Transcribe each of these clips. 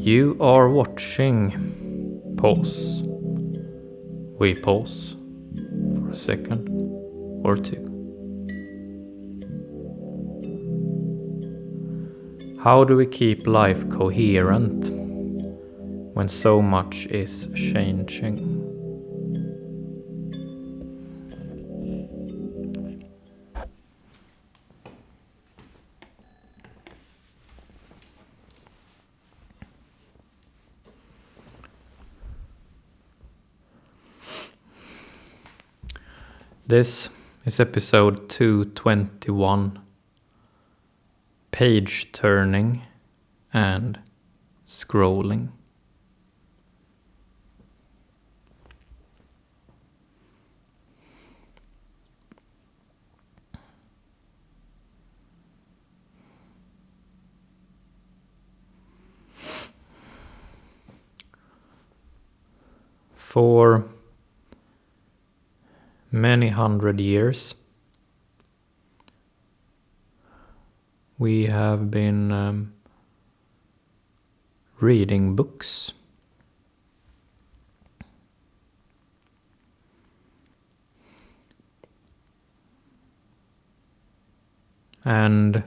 You are watching. Pause. We pause for a second or two. How do we keep life coherent when so much is changing? This is episode 221, Pageturning and Scrolling. For many hundred years, we have been reading books. And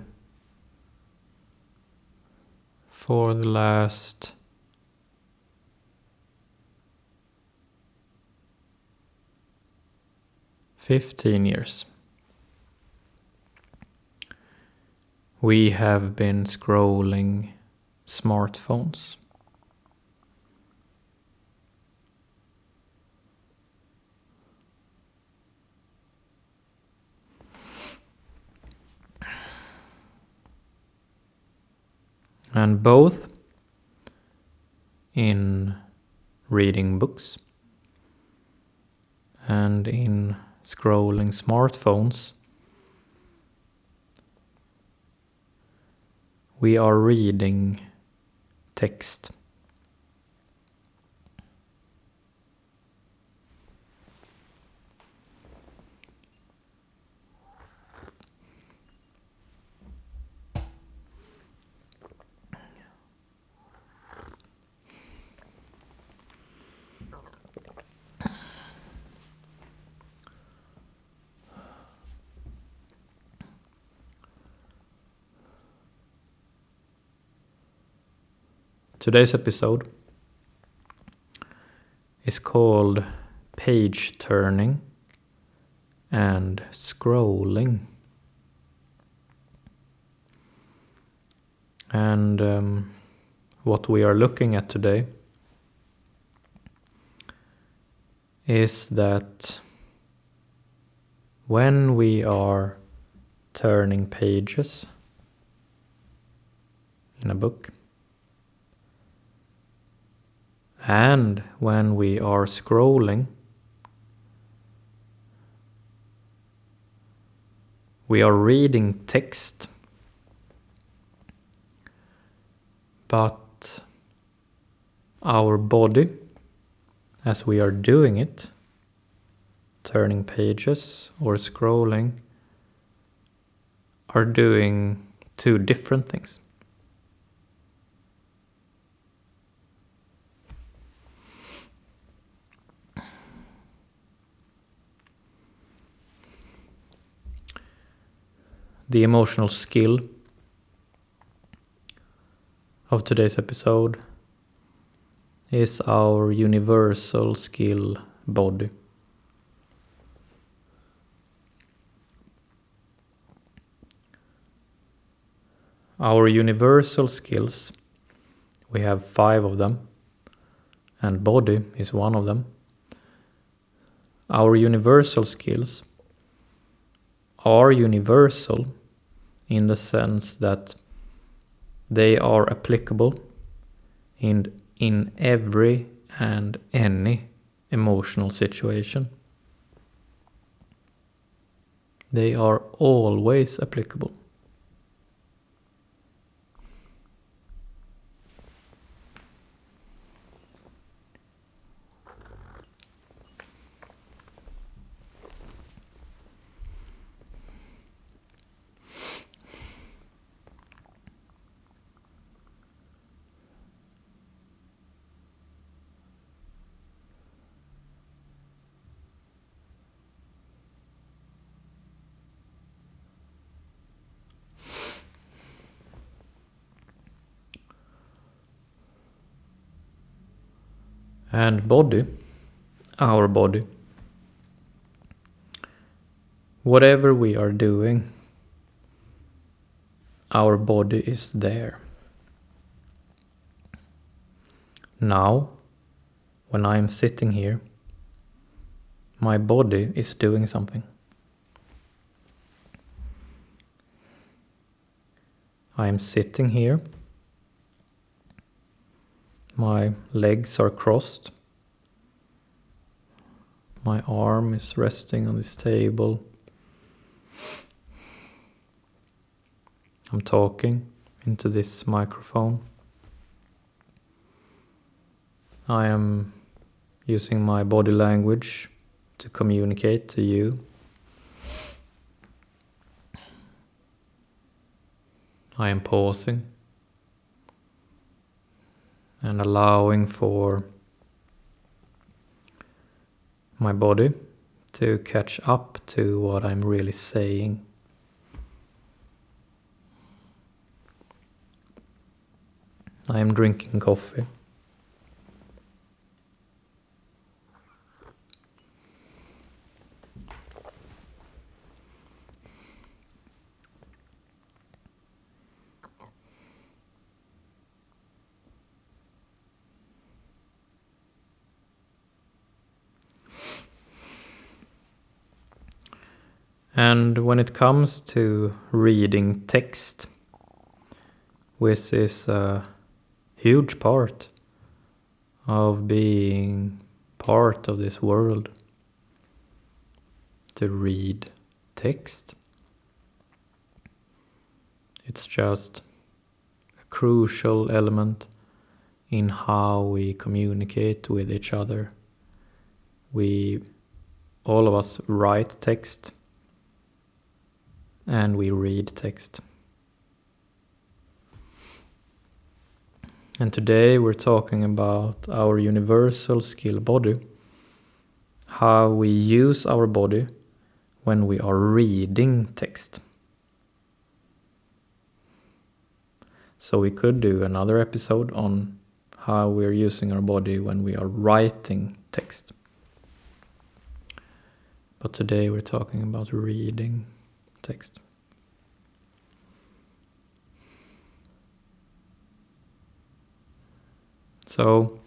for the last 15 years, we have been scrolling smartphones. And both in reading books and in scrolling smartphones, we are reading text. Today's episode is called Pageturning and Scrolling. And what we are looking at today is that when we are turning pages in a book, and when we are scrolling, we are reading text, but our body, as we are doing it, turning pages or scrolling, are doing two different things. The emotional skill of today's episode is our universal skill body. Our universal skills, we have 5 of them, and body is one of them. Our universal skills are universal in the sense that they are applicable in every and any emotional situation. They are always applicable. And body, our body, whatever we are doing, our body is there. Now, when I'm sitting here, my body is doing something. I am sitting here. My legs are crossed. My arm is resting on this table. I'm talking into this microphone. I am using my body language to communicate to you. I am pausing and allowing for my body to catch up to what I'm really saying. I am drinking coffee. And when it comes to reading text, which is a huge part of being part of this world, to read text, it's just a crucial element in how we communicate with each other. All of us write text and we read text. And today we're talking about our universal skill body, how we use our body when we are reading text. So we could do another episode on how we're using our body when we are writing text. But today we're talking about reading text. So,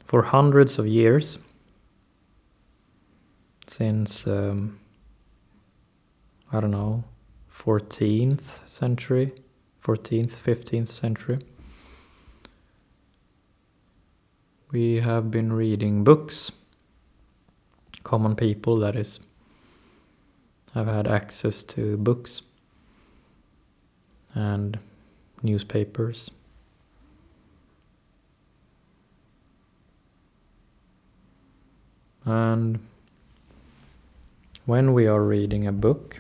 for hundreds of years, since, 14th century, 15th century, we have been reading books. Common people, that is, have had access to books and newspapers. And when we are reading a book,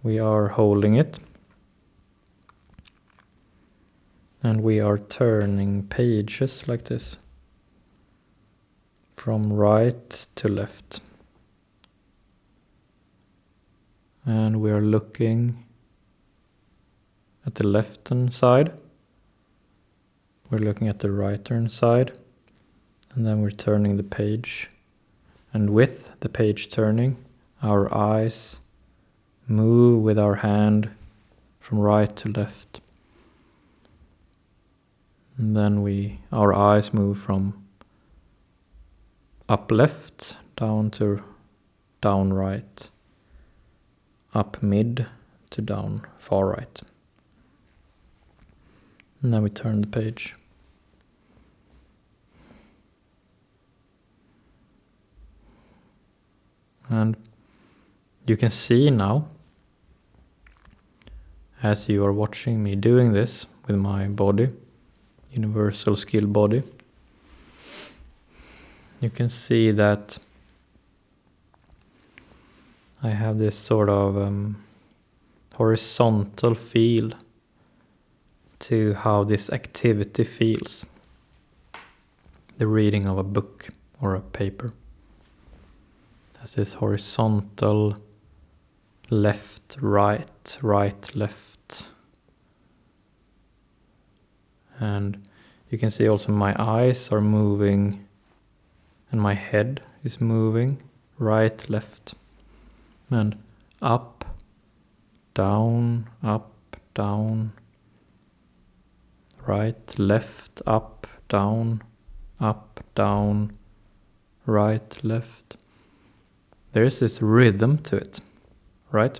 we are holding it and we are turning pages like this, from right to left. And we are looking at the left-hand side. We're looking at the right-hand side. And then we're turning the page. And with the page turning, our eyes move with our hand from right to left. And then our eyes move from up left down to down right, up mid to down far right. And then we turn the page. And you can see now, as you are watching me doing this with my body, universal skill body, you can see that I have this sort of horizontal feel to how this activity feels. The reading of a book or a paper has this horizontal left, right, right, left And you can see also my eyes are moving and my head is moving right, left, and up, down, right, left, up, down, right, left. There's this rhythm to it, right?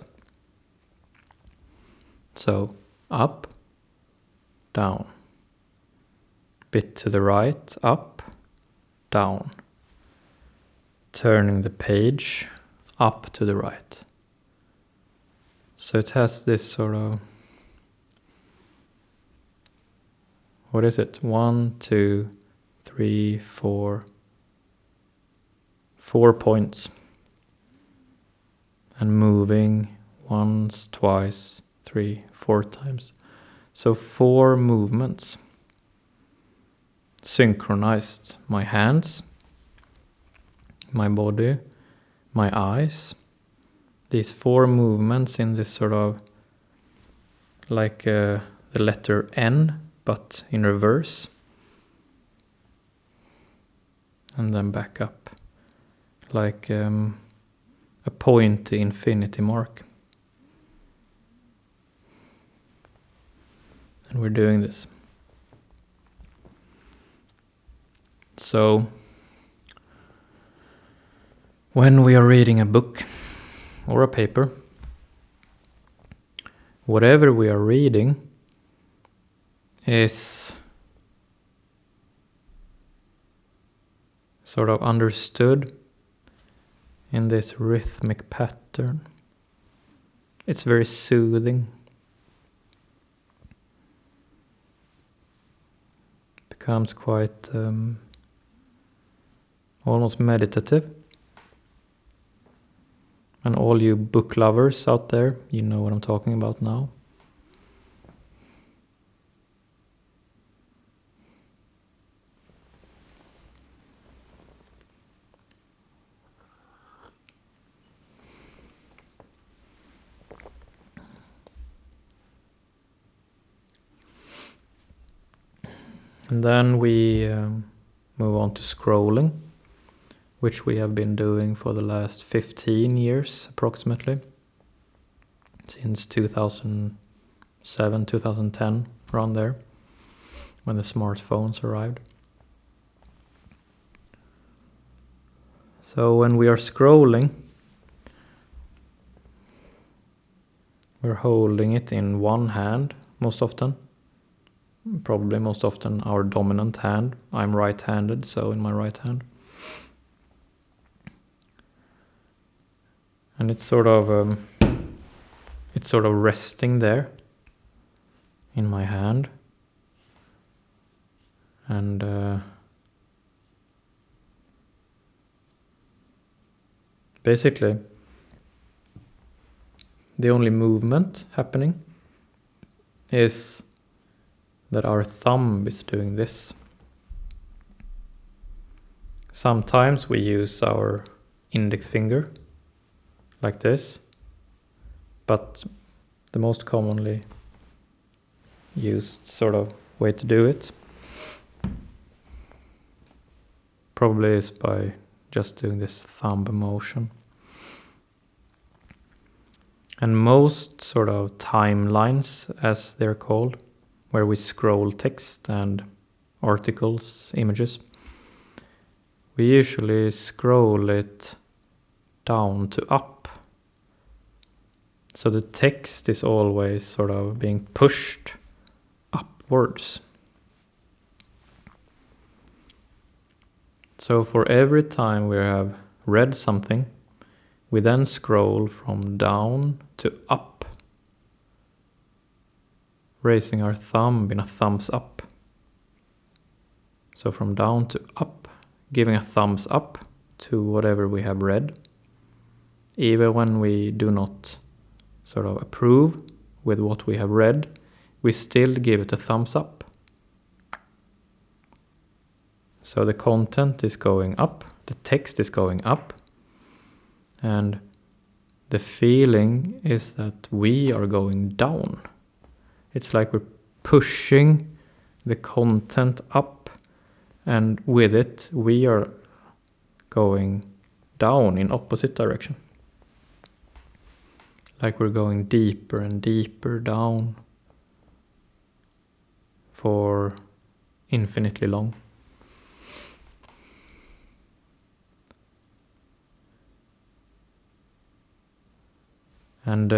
So up, down, bit to the right, up, down, turning the page up to the right. So it has this sort of, what is it? 1, 2, 3, 4 points. And moving once, twice, 3, 4 times. So 4 movements. Synchronized. My hands, my body, my eyes. These 4 movements in this sort of like the letter N, but in reverse. And then back up. Like a pointy infinity mark. And we're doing this. So, when we are reading a book or a paper, whatever we are reading is sort of understood in this rhythmic pattern. It's very soothing. Becomes quite almost meditative. And all you book lovers out there, you know what I'm talking about now. And then we move on to scrolling, which we have been doing for the last 15 years approximately, since 2007, 2010, around there, when the smartphones arrived. So when we are scrolling, we're holding it in one hand most often. Probably most often our dominant hand. I'm right-handed, so in my right hand. And it's sort of resting there in my hand. And basically the only movement happening is that our thumb is doing this. Sometimes we use our index finger like this, but the most commonly used sort of way to do it probably is by just doing this thumb motion. And most sort of timelines, as they're called, where we scroll text and articles, images, we usually scroll it down to up. So the text is always sort of being pushed upwards. So for every time we have read something, we then scroll from down to up, raising our thumb in a thumbs up. So from down to up, giving a thumbs up to whatever we have read, even when we do not sort of approve with what we have read, we still give it a thumbs up. So the content is going up, the text is going up, and the feeling is that we are going down. It's like we're pushing the content up, and with it we are going down in opposite direction. Like we're going deeper and deeper down for infinitely long. And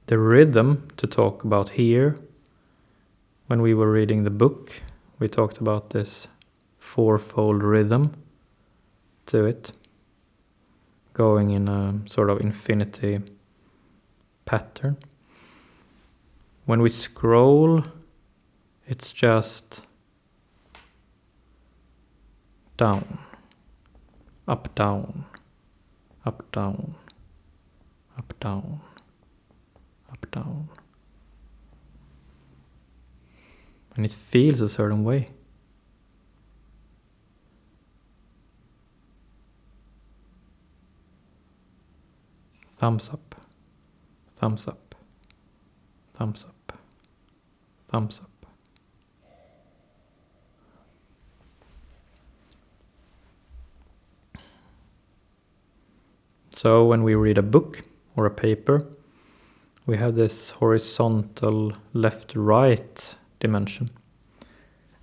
the rhythm to talk about here, when we were reading the book, we talked about this fourfold rhythm to it, going in a sort of infinity pattern. When we scroll, it's just down, up, down, up, down, up, down, up, down. And it feels a certain way. Thumbs up, thumbs up, thumbs up, thumbs up. So when we read a book or a paper, we have this horizontal left-right dimension.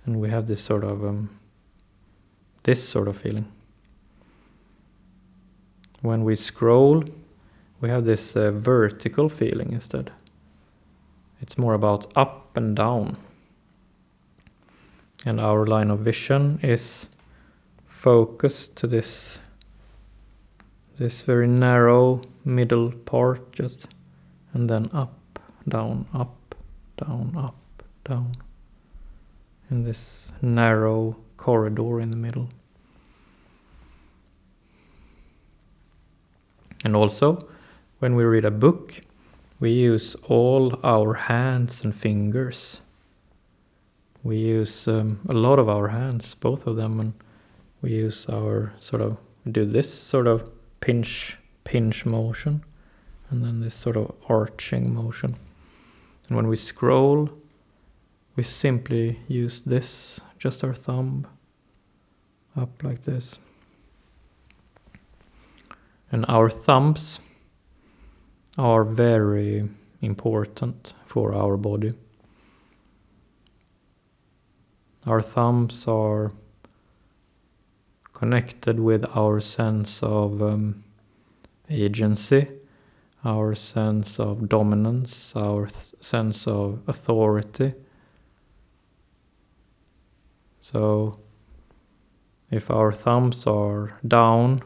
And we have this sort of feeling. When we scroll, we have this vertical feeling instead. It's more about up and down. And our line of vision is focused to this very narrow middle part, just, and then up, down, up, down, up, down, in this narrow corridor in the middle. And also, when we read a book, we use all our hands and fingers. We use a lot of our hands, both of them, and we use our do this sort of pinch motion, and then this sort of arching motion. And when we scroll, we simply use this, just our thumb up like this. And our thumbs are very important for our body. Our thumbs are connected with our sense of agency, our sense of dominance, our sense of authority. So if our thumbs are down,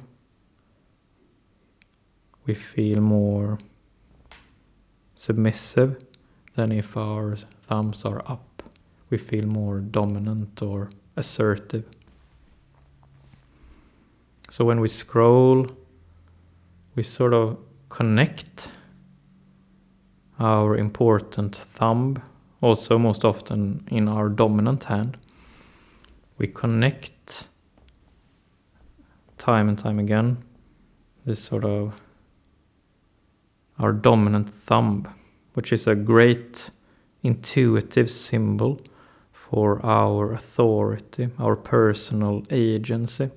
we feel more submissive than if our thumbs are up. We feel more dominant or assertive. So when we scroll, we sort of connect our important thumb, also most often in our dominant hand. We connect time and time again this sort of our dominant thumb, which is a great intuitive symbol for our authority, our personal agency.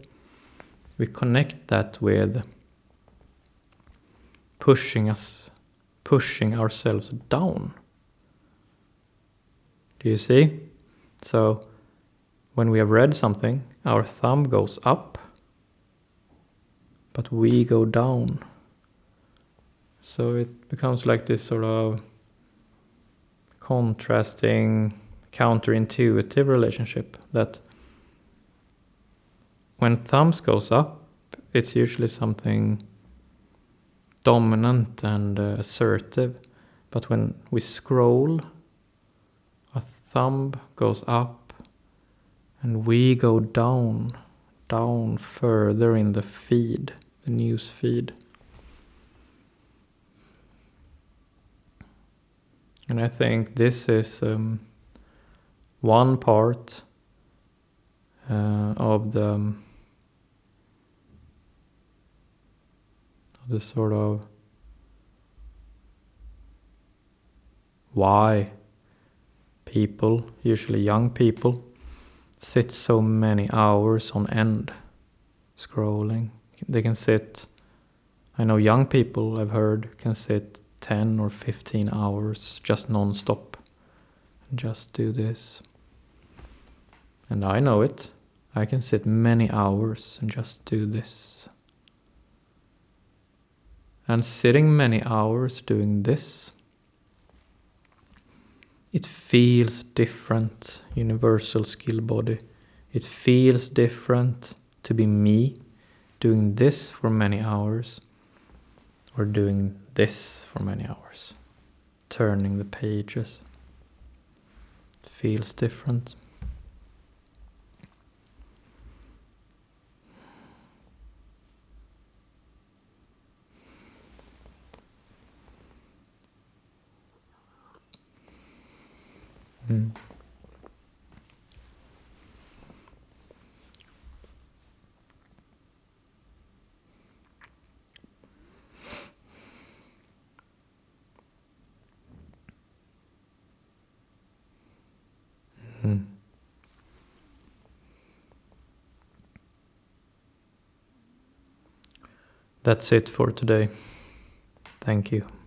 We connect that with pushing ourselves down. Do you see? So when we have read something, our thumb goes up, but we go down. So it becomes like this sort of contrasting, counterintuitive relationship that when thumbs goes up, it's usually something dominant and assertive. But when we scroll, a thumb goes up and we go down further in the feed, the news feed. And I think this is one part of the sort of why people, usually young people, sit so many hours on end scrolling. They can sit, I know young people I've heard can sit 10 or 15 hours just non-stop and just do this. And I know it. I can sit many hours and just do this. And sitting many hours doing this, it feels different, universal skill body. It feels different to be me doing this for many hours or doing this for many hours. Turning the pages. It feels different. Mm. Mm. That's it for today. Thank you.